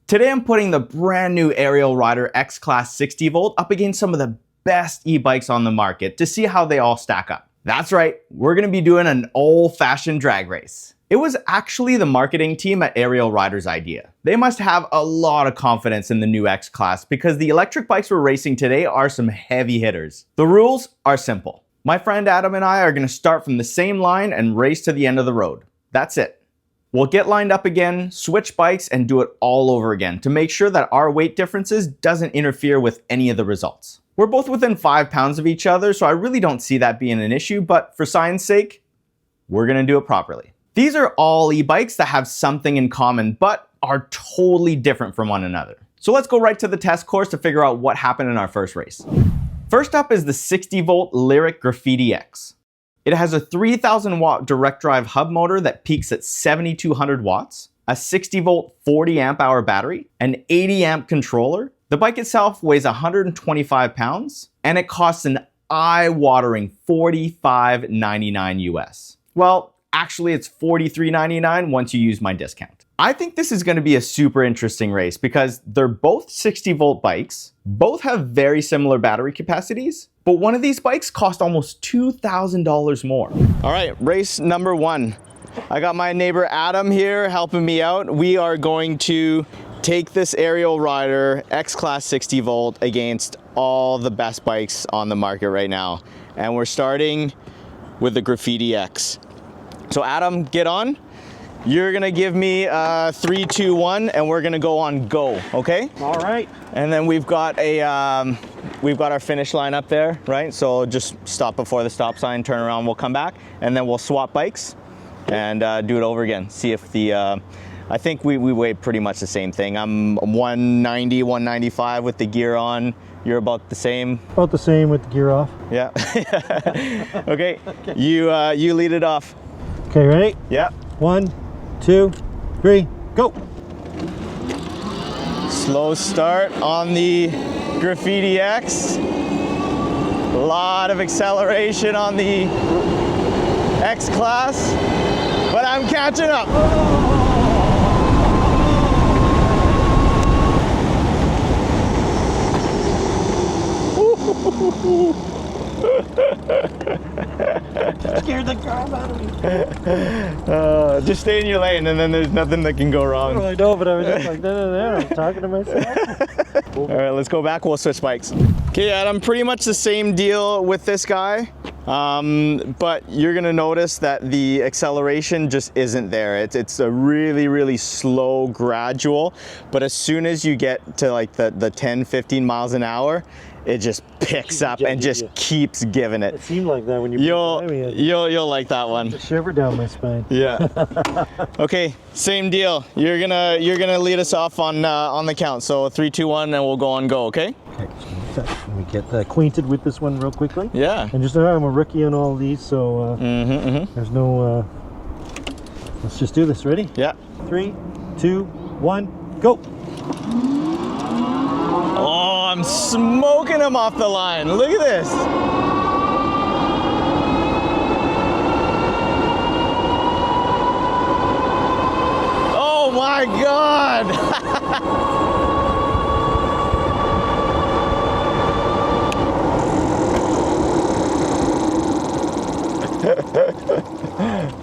Today I'm putting the brand new Ariel Rider X-Class 60 volt up against some of the best e-bikes on the market to see how they all stack up. That's right, we're gonna be doing an old-fashioned drag race. It was actually the marketing team at Ariel Rider's idea. They must have a lot of confidence in the new X-Class because the electric bikes we're racing today are some heavy hitters. The rules are simple. My friend Adam and I are gonna start from the same line and race to the end of the road. That's it. We'll get lined up again, switch bikes, and do it all over again to make sure that our weight differences doesn't interfere with any of the results. We're both within 5 pounds of each other, so I really don't see that being an issue, but for science sake, we're gonna do it properly. These are all e-bikes that have something in common, but are totally different from one another. So let's go right to the test course to figure out what happened in our first race. First up is the 60 volt Lyric Graffiti X. It has a 3000 watt direct drive hub motor that peaks at 7200 watts, a 60 volt 40 amp hour battery, an 80 amp controller. The bike itself weighs 125 pounds and it costs an eye-watering $45.99 US. Well, actually it's $43.99 once you use my discount. I think this is going to be a super interesting race because they're both 60 volt bikes, both have very similar battery capacities, but one of these bikes cost almost $2,000 more. All right, race number one. I got my neighbor Adam here helping me out. We are going to take this Ariel Rider X-Class 60 volt against all the best bikes on the market right now. And we're starting with the Graffiti X. So Adam, get on. You're gonna give me 3, 2, 1, and we're gonna go on go, okay? All right. And then we've got our finish line up there, right? So just stop before the stop sign, turn around, we'll come back, and then we'll swap bikes and do it over again. See if the, I think we weigh pretty much the same thing. I'm 190, 195 with the gear on. You're about the same? About the same with the gear off. Yeah. Okay, you lead it off. Okay, ready? Yeah. 1, 2, 3, go. Slow start on the Graffiti X. A lot of acceleration on the X-Class, but I'm catching up. Scared the crap out of me. Just stay in your lane and then there's nothing that can go wrong. I know, but I was just like, no, I'm talking to myself. All right, let's go back, we'll switch bikes. Okay, Adam, pretty much the same deal with this guy, but you're gonna notice that the acceleration just isn't there. It's a really, really slow, gradual, but as soon as you get to like the 10, 15 miles an hour, it just picks up and just keeps giving it. It seemed like that when you you'll like that one. A shiver down my spine. Yeah. Okay, same deal. You're gonna lead us off on the count. So 3, 2, 1, and we'll go on go. Okay. Okay. So let me get acquainted with this one real quickly. Yeah. And just I'm a rookie on all these, so there's no. Let's just do this. Ready? Yeah. 3, 2, 1, go. Oh, I'm smoking him off the line. Look at this. Oh my God.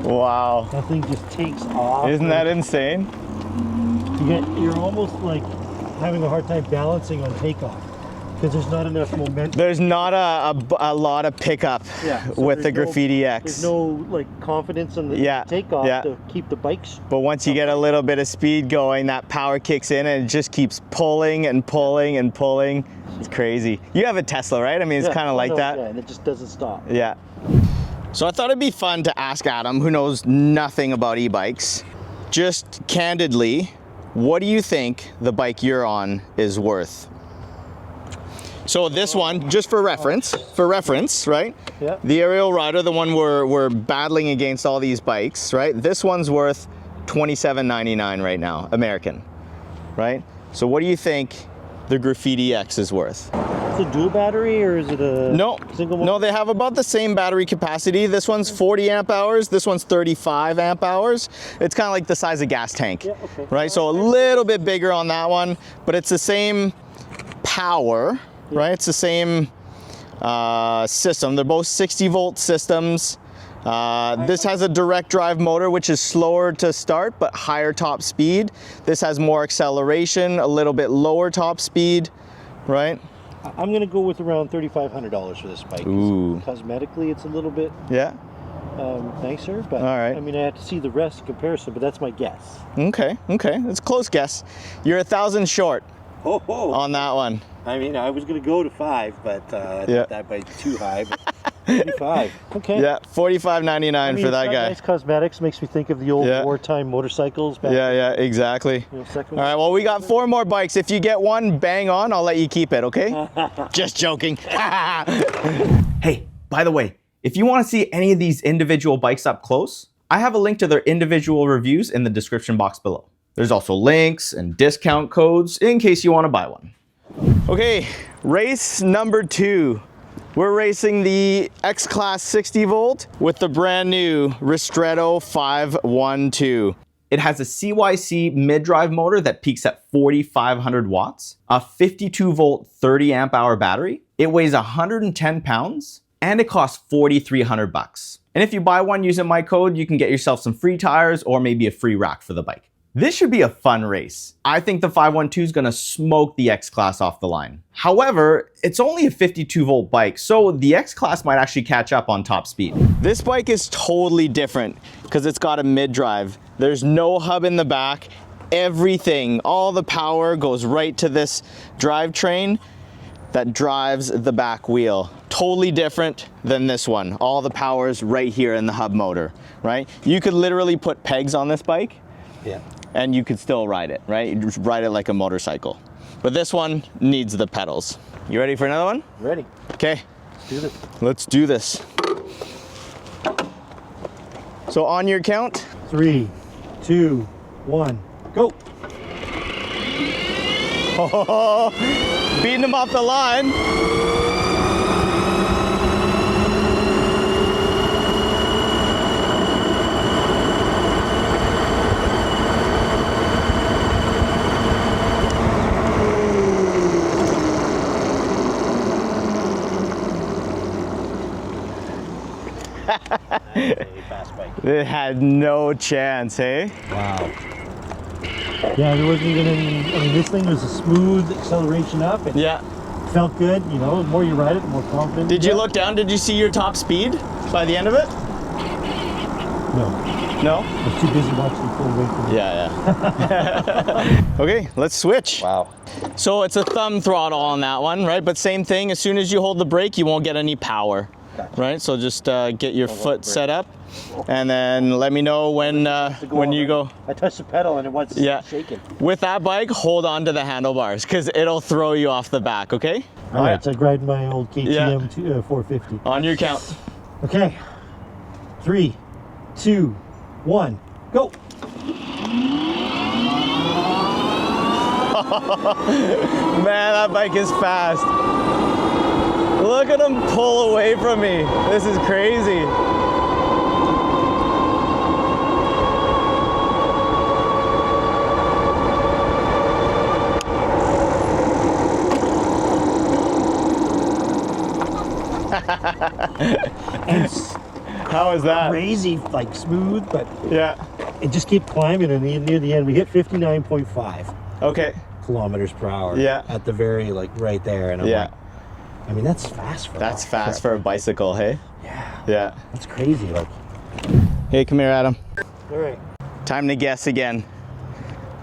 Wow. That thing just takes off. Isn't that insane? You're almost like having a hard time balancing on takeoff because there's not enough momentum. There's not a lot of pickup with the Graffiti X. There's no like confidence in the takeoff to keep the bikes. But once you get a little bit of speed going, that power kicks in and it just keeps pulling and pulling and pulling. It's crazy. You have a Tesla, right? I mean, it's kind of like that. Yeah, and it just doesn't stop. Yeah. So I thought it'd be fun to ask Adam, who knows nothing about e-bikes, just candidly, what do you think the bike you're on is worth? So this one, just for reference, right? Yeah. The Ariel Rider, the one we're battling against all these bikes, right? This one's worth $27.99 right now, American, right? So what do you think the Graffiti X is worth? It's a dual battery or is it a single one? No, they have about the same battery capacity. This one's 40 amp hours, this one's 35 amp hours. It's kind of like the size of gas tank, right? So a little bit bigger on that one, but it's the same power, right? It's the same system. They're both 60 volt systems. This has a direct drive motor, which is slower to start, but higher top speed. This has more acceleration, a little bit lower top speed, right? I'm going to go with around $3,500 for this bike. Ooh. Cosmetically, it's a little bit nicer, but all right. I mean, I have to see the rest in comparison, but that's my guess. Okay, it's a close guess. You're 1,000 short on that one. I mean, I was going to go to 5, but that might be too high. But 45. Okay. Yeah, $45.99 for that guy. Nice cosmetics, makes me think of the old wartime motorcycles. Back Exactly. All right, well, we got 4 more bikes. If you get one, bang on, I'll let you keep it, okay? Just joking. Hey, by the way, if you want to see any of these individual bikes up close, I have a link to their individual reviews in the description box below. There's also links and discount codes in case you want to buy one. Okay, race number 2. We're racing the X-Class 60 volt with the brand new Ristretto 512. It has a CYC mid-drive motor that peaks at 4,500 watts, a 52 volt 30 amp hour battery. It weighs 110 pounds and it costs $4,300. And if you buy one using my code, you can get yourself some free tires or maybe a free rack for the bike. This should be a fun race. I think the 512 is gonna smoke the X-Class off the line. However, it's only a 52 volt bike, so the X-Class might actually catch up on top speed. This bike is totally different because it's got a mid-drive. There's no hub in the back. Everything, all the power goes right to this drivetrain that drives the back wheel. Totally different than this one. All the power is right here in the hub motor, right? You could literally put pegs on this bike. And you could still ride it, right? You just ride it like a motorcycle. But this one needs the pedals. You ready for another one? Ready. Okay. Let's do this. Let's do this. So on your count. 3, 2, 1, go. Oh, beating him off the line. Fast bike. It had no chance, hey? Wow. Yeah, there wasn't even any, I mean, this thing was a smooth acceleration up. It felt good, you know, the more you ride it, the more confident. Did you look down? Did you see your top speed by the end of it? No. No? I was too busy watching the full weight. Yeah. Okay, let's switch. Wow. So it's a thumb throttle on that one, right? But same thing, as soon as you hold the brake, you won't get any power. Gotcha. Right, so just get your foot set up, and then let me know when you go. I touched the pedal and it was shaking. With that bike, hold on to the handlebars because it'll throw you off the back. Okay. All right. It's like riding my old KTM 450. On your count. Okay. 3, 2, 1, go. Man, that bike is fast. Look at him pull away from me. This is crazy. How is that? Crazy, like smooth, but it just kept climbing, and near the end we hit 59.5. Okay. Kilometers per hour. At the very, like, right there, and I'm like, I mean, that's fast for a bicycle, hey? Yeah. That's crazy. Like. Hey, come here, Adam. All right. Time to guess again.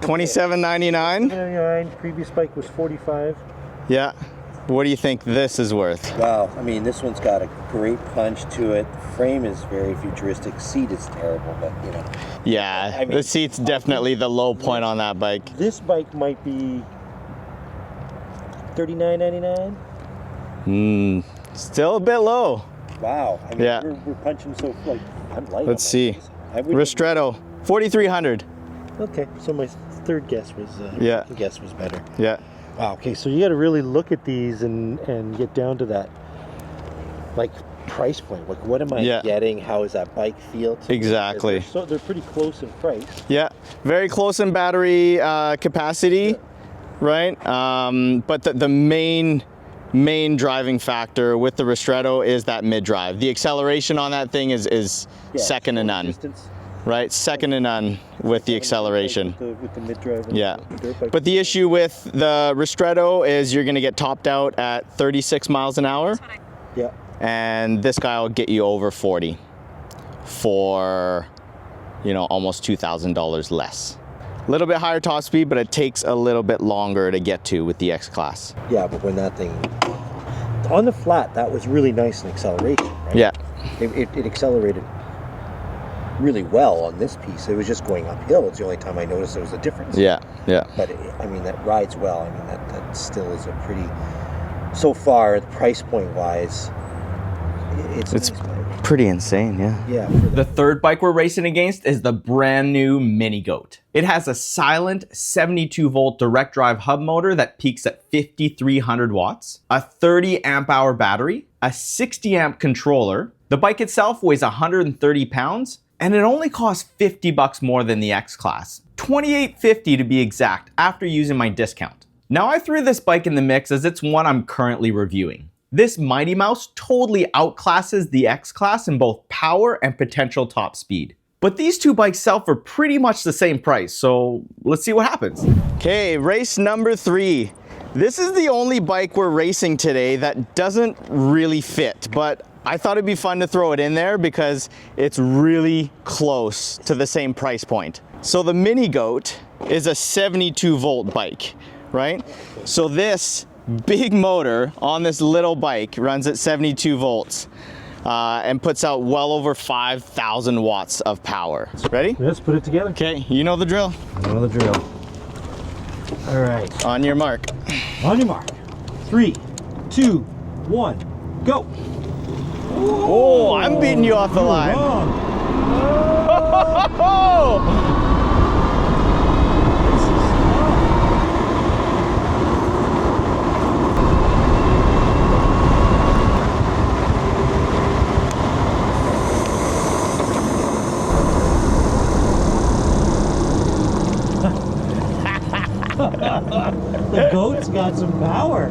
$27.99. $29. Previous bike was $45. Yeah. What do you think this is worth? Wow, I mean, this one's got a great punch to it. The frame is very futuristic. Seat is terrible, but you know. Yeah, I mean, the seat's definitely the low point on that bike. This bike might be $39.99. Still a bit low. Wow. I mean, we're punching so, like, I'm light. Let's see. Ristretto, $4,300. Okay, so my third guess was, guess was better. Yeah. Wow, okay, so you got to really look at these and get down to that, like, price point. Like, what am I getting? How does that bike feel to Exactly. So they're pretty close in price. Yeah, very close in battery capacity, right? But the main driving factor with the Ristretto is that mid-drive. The acceleration on that thing is second to none. Distance. Right, second to none with the acceleration. With the mid-drive. Yeah, but the issue with the Ristretto is you're gonna get topped out at 36 miles an hour. Yeah. And this guy will get you over 40 for, you know, almost $2,000 less. A little bit higher top speed, but it takes a little bit longer to get to with the X-Class. Yeah, but when that thing, on the flat, that was really nice in acceleration, right? Yeah. It accelerated really well on this piece. It was just going uphill. It's the only time I noticed there was a difference. Yeah, yeah. But I mean, that rides well. I mean, that still is a pretty, so far, the price point wise, it's nice, pretty insane, yeah. Yeah. The third bike we're racing against is the brand new Mini Goat. It has a silent 72 volt direct drive hub motor that peaks at 5,300 watts, a 30 amp hour battery, a 60 amp controller. The bike itself weighs 130 pounds, and it only costs $50 more than the X-Class. $28.50 to be exact, after using my discount. Now I threw this bike in the mix as it's one I'm currently reviewing. This Mighty Mouse totally outclasses the X-Class in both power and potential top speed. But these two bikes sell for pretty much the same price, so let's see what happens. Okay, race number 3. This is the only bike we're racing today that doesn't really fit, but I thought it'd be fun to throw it in there because it's really close to the same price point. So the Mini Goat is a 72 volt bike, right? So this big motor on this little bike runs at 72 volts and puts out well over 5,000 watts of power. Ready? Let's put it together. Okay, you know the drill. I know the drill. All right. On your mark. On your mark. 3, 2, 1, go. Oh, I'm beating you off the line. The Goat's got some power.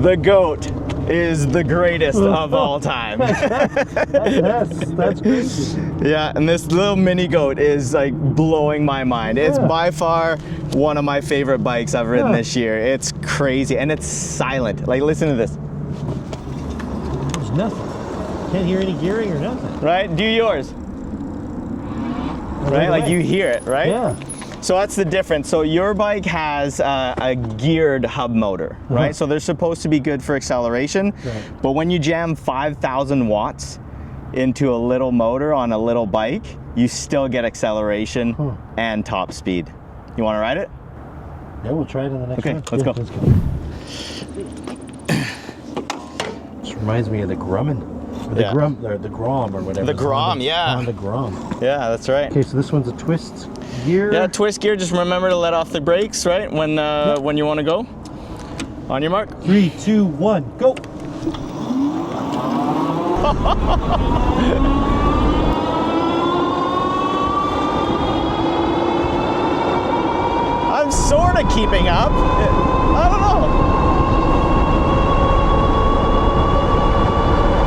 The Goat is the greatest of all time. That's crazy. Yeah, and this little Mini Goat is like blowing my mind. It's by far one of my favorite bikes I've ridden this year. It's crazy, and it's silent. Like, listen to this. There's nothing. Can't hear any gearing or nothing. Right? Do yours. Right? Like you hear it, right? Yeah. So that's the difference. So your bike has a geared hub motor, right? So they're supposed to be good for acceleration, but when you jam 5,000 watts into a little motor on a little bike, you still get acceleration and top speed. You want to ride it? Yeah, we'll try it in the next one. Okay, let's go. Let's go. This reminds me of the Grumman. Or the Grom, or the Grom, or whatever. The Grom, yeah. On the Grom. Yeah, that's right. Okay, so this one's a twist gear. Yeah, twist gear. Just remember to let off the brakes, right? When you want to go. On your mark. 3, 2, 1, go. I'm sort of keeping up. I don't know.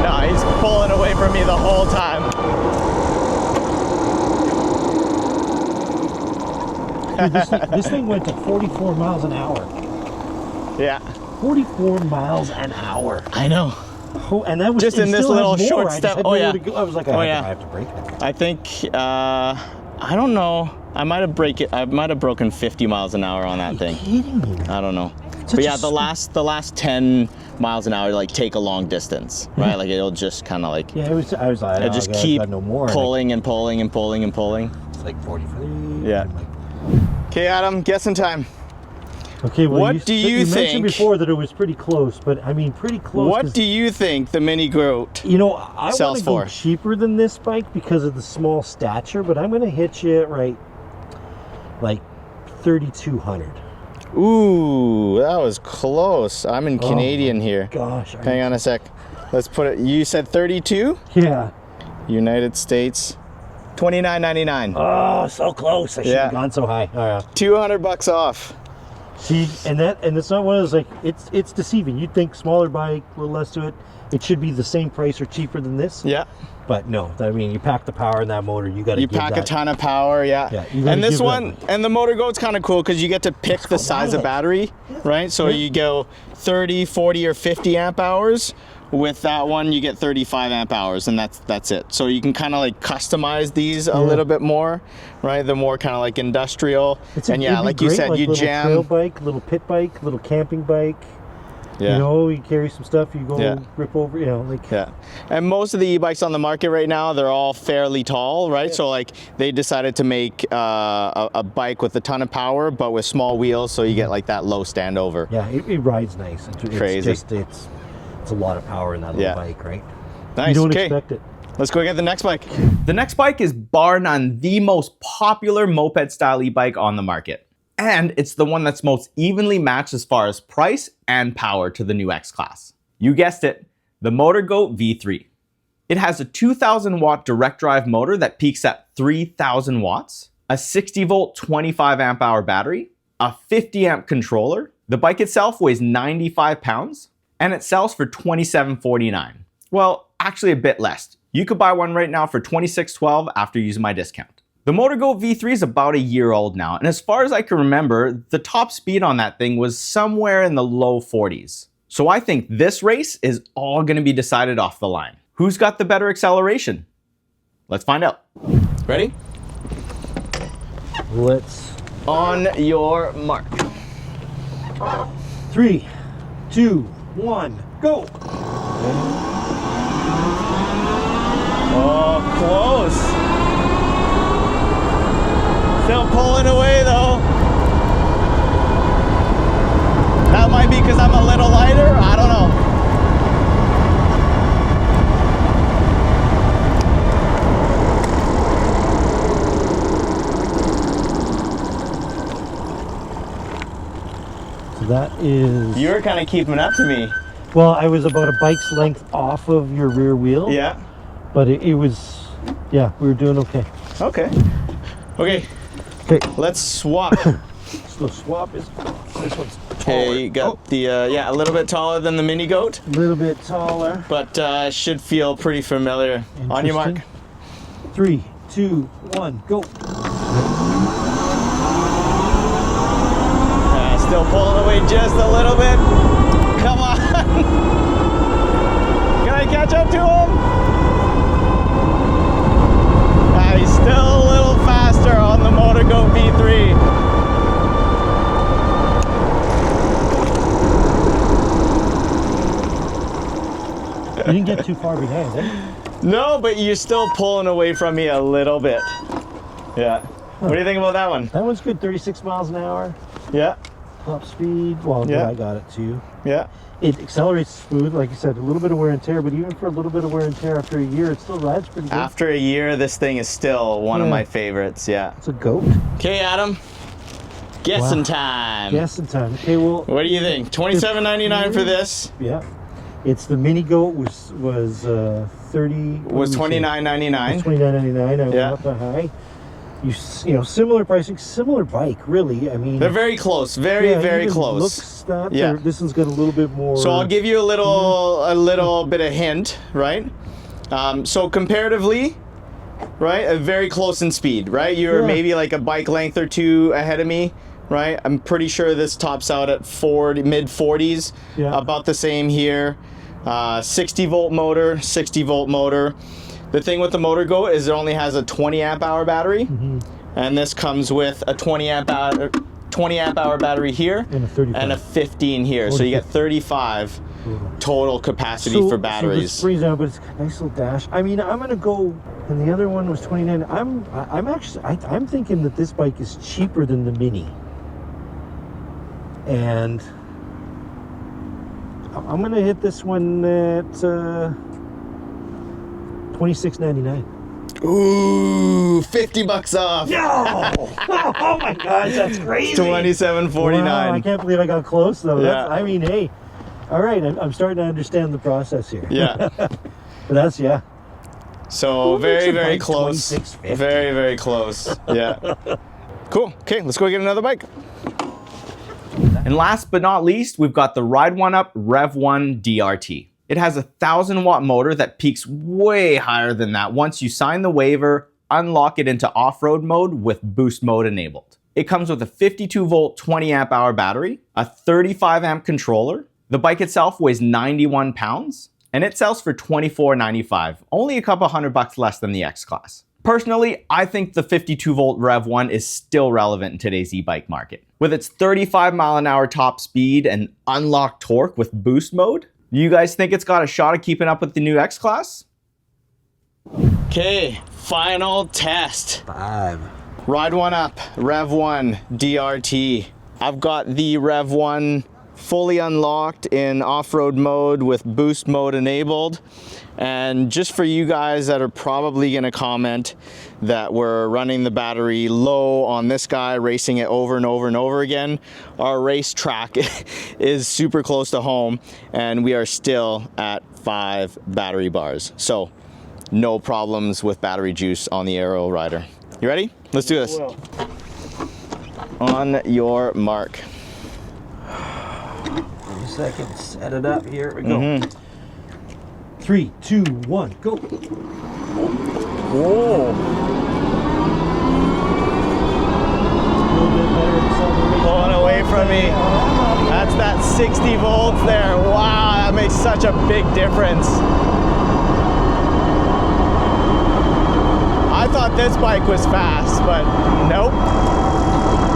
No, he's pulling away from me the whole time. Dude, this thing went to 44 miles an hour. Yeah. 44 miles an hour. I know. Oh, and that was just in this little short step. Oh yeah. I was like, I have to break it. I think I don't know. I might have broken 50 miles an hour on that thing. Are you kidding me? I don't know. But yeah, the last 10 miles an hour like take a long distance, right? Like it'll just kind of like I was like, it'll just keep no more. pulling and pulling and pulling and pulling. It's like 43. Yeah. Okay, Adam, guessing time. Okay, well, what do you think? You mentioned before that it was pretty close, but I mean pretty close. What do you think the Mini Goat I want to go for? cheaper than this bike because of the small stature, but I'm going to hit you at like 3,200. Ooh, that was close. I'm in Canadian here. Gosh. Hang on a sec. Let's put it. You said 32? Yeah. United States. $29.99. Oh, so close. I should have gone so high. Oh, yeah. $200 off. See, and it's not one of those, like, it's deceiving. You'd think smaller bike, a little less to it. It should be the same price or cheaper than this. Yeah. But no, I mean, you pack the power in that motor, you got to. You pack a ton of power, yeah. And this one, and the motor goat's kind of cool because you get to pick the size of battery, right? So you go 30, 40, or 50 amp hours. With that one, you get 35 amp hours, and that's it. So you can kind of like customize these a little bit more, right? The more kind of like industrial. And yeah, like you said, you jam. Trail bike, little pit bike, little camping bike. Yeah. You know, you carry some stuff, you go rip over, you know, like. Yeah. And most of the e-bikes on the market right now, they're all fairly tall, right? So like they decided to make a bike with a ton of power, but with small wheels, so you get like that low standover. Yeah, it rides nice. It's crazy. It's a lot of power in that little bike, right? Nice. You don't expect it. Let's go get the next bike. The next bike is bar none the most popular moped-style e-bike on the market. And it's the one that's most evenly matched as far as price and power to the new X-Class. You guessed it, the MotorGoat V3. It has a 2,000 watt direct drive motor that peaks at 3,000 watts, a 60 volt 25 amp hour battery, a 50 amp controller. The bike itself weighs 95 pounds and it sells for $27.49. Well, actually a bit less. You could buy one right now for $26.12 after using my discount. The MotorGoat V3 is about a year old now, and as far as I can remember, the top speed on that thing was somewhere in the low 40s. So I think this race is all going to be decided off the line. Who's got the better acceleration? Let's find out. Ready? Let's. On your mark. 3, 2, 1, go! Oh, close. Still pulling away though. That might be because I'm a little lighter. I don't know. So that is. You were kind of keeping up to me. Well, I was about a bike's length off of your rear wheel. Yeah. But it was, yeah, we were doing okay. Okay. Okay. Okay. Let's swap. So swap is, this one's taller. Okay, you got the, yeah, a little bit taller than the mini goat. A little bit taller. But should feel pretty familiar. On your mark. 3, 2, 1, go. Still pulling away just a little bit. Come on. Can I catch up to him? He's still a little faster on the MotorGoat V3. You didn't get too far behind, eh? No, but you're still pulling away from me a little bit. Yeah. What do you think about that one? That one's good, 36 miles an hour. Yeah. Top speed, well, yeah. I got it too. Yeah. It accelerates smooth, like you said, a little bit of wear and tear, but even for a little bit of wear and tear after a year, it still rides pretty good. After a year, this thing is still one of my favorites, yeah. It's a goat. Okay, Adam. Guessing time. Guessing time. Okay, well. What do you think? $27.99 for this? Yeah. It's the mini goat was 30. Was $29.99. $29.99. I went up that high. You know, similar pricing, similar bike, really. I mean, they're very close, very close. Looks that, this one's got a little bit more. So I'll give you a little bit of hint, right? So comparatively, right, very close in speed, right? You're maybe like a bike length or two ahead of me, right? I'm pretty sure this tops out at mid 40s, about the same here. 60 volt motor, 60 volt motor. The thing with the MotorGoat is it only has a 20 amp hour battery, and this comes with a 20 amp hour battery here and a 15 here. So you get 35 total capacity for batteries. So this out, but it's a nice little dash. I mean, I'm gonna go, and the other one was 29. I'm thinking that this bike is cheaper than the Mini, and I'm gonna hit this one at $26.99. Ooh, 50 bucks off. No! Oh my gosh, that's crazy. $27.49. Wow, I can't believe I got close though. Yeah. I mean, hey, all right, I'm starting to understand the process here. Yeah. But that's, yeah. So Who makes very, a very bike close. $26.50? Very, very close. Yeah. Cool. Okay, let's go get another bike. And last but not least, we've got the Rice1up Revv DRT. It has a 1,000-watt motor that peaks way higher than that once you sign the waiver, unlock it into off-road mode with boost mode enabled. It comes with a 52-volt 20-amp-hour battery, a 35-amp controller. The bike itself weighs 91 pounds, and it sells for $24.95, only a couple $100 less than the X-Class. Personally, I think the 52-volt Revv is still relevant in today's e-bike market. With its 35-mile-an-hour top speed and unlocked torque with boost mode, do you guys think it's got a shot at keeping up with the new X-Class? Okay, final test. 5. Rice1up Revv DRT. I've got the Revv fully unlocked in off-road mode with boost mode enabled. And just for you guys that are probably gonna comment that we're running the battery low on this guy, racing it over and over and over again, our race track is super close to home and we are still at 5 battery bars. So no problems with battery juice on the Ariel Rider. You ready? Let's do this. On your mark. 1 second, set it up. Here we go. 3, 2, 1, go. Whoa. Pulling away from me. That's that 60 volts there. Wow, that makes such a big difference. I thought this bike was fast, but nope.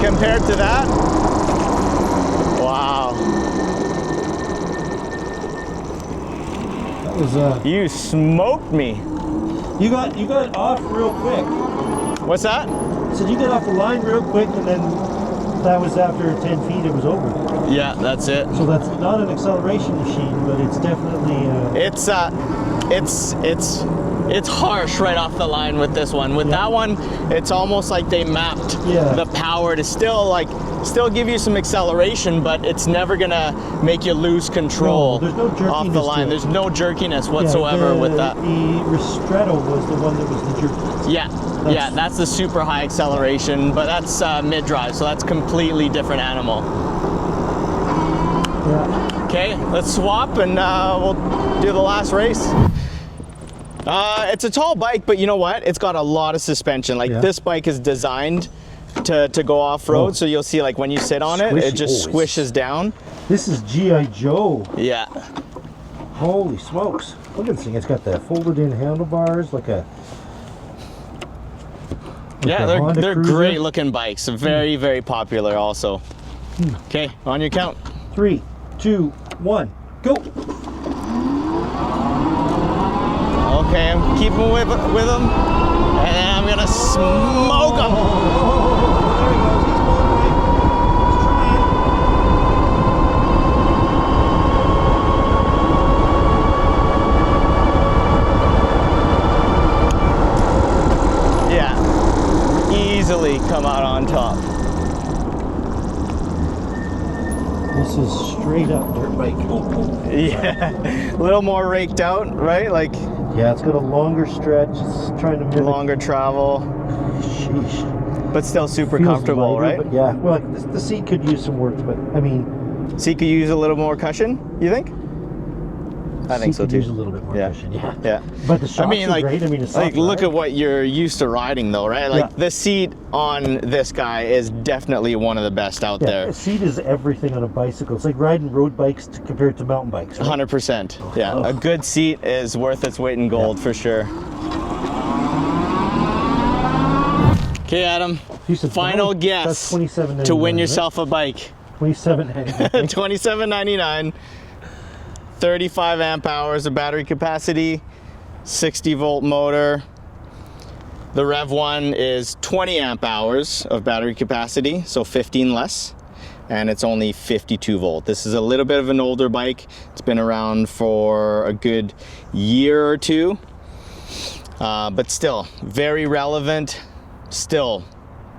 Compared to that, wow. That was You smoked me. you got off real quick. What's that? So you got off the line real quick, and then that was after 10 feet. It was over. Yeah, that's it. So that's not an acceleration machine, but it's definitely. It's harsh right off the line with this one. With that one, it's almost like they mapped the power to still give you some acceleration, but it's never gonna make you lose control there's no jerkiness off the line. There's no jerkiness whatsoever with that. The Ristretto was the one that was the jerkiness. Yeah, that's the super high acceleration, but that's mid-drive, so that's completely different animal. Yeah. Okay, let's swap and we'll do the last race. It's a tall bike, but you know what? It's got a lot of suspension. Like this bike is designed to go off-road, so you'll see like when you sit on it, it just squishes down. This is G.I. Joe. Yeah. Holy smokes. Look at this thing. It's got the folded in handlebars like a... Yeah, they're great looking bikes. Very, very popular also. Okay, on your count. 3, 2, 1, go. Okay, I'm keeping with them, and then I'm gonna smoke them. Yeah, easily come out on top. This is straight up dirt bike. Yeah, a little more raked out, right? Like. Yeah, it's got a longer stretch. It's trying to mimic. Longer travel. Sheesh. But still super Feels comfortable, lighter, right? But yeah, well, the seat could use some work, but I mean... Seat could use a little more cushion, you think? I think so too. Use a little bit more cushion, yeah. But the shocks are great. I mean, it's like look at what you're used to riding though, right? Like the seat on this guy is definitely one of the best out there. The seat is everything on a bicycle. It's like riding road bikes compared to mountain bikes. Right? 100%. Yeah, a good seat is worth its weight in gold for sure. Okay, Adam. Final guess to win yourself a bike. $27.99. $27.99. 35 amp hours of battery capacity, 60 volt motor. The Revv is 20 amp hours of battery capacity, so 15 less, and it's only 52 volt. This is a little bit of an older bike. It's been around for a good year or two. but still very relevant, still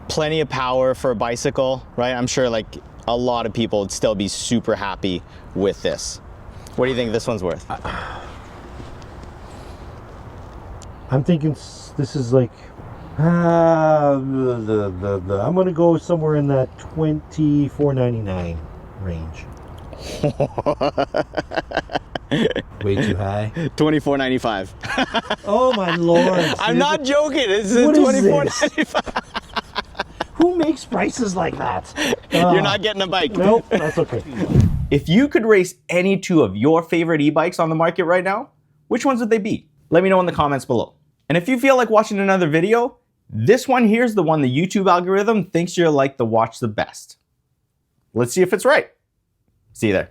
plenty of power for a bicycle, right? I'm sure like a lot of people would still be super happy with this. What do you think this one's worth? I'm thinking this is like, I'm gonna go somewhere in that $24.99 range. Way too high. $24.95. Oh my lord! I'm not joking. This is $24.95. Who makes prices like that? You're not getting a bike. Nope, that's okay. If you could race any two of your favorite e-bikes on the market right now, which ones would they be? Let me know in the comments below. And if you feel like watching another video, this one here's the one the YouTube algorithm thinks you're like to watch the best. Let's see if it's right. See you there.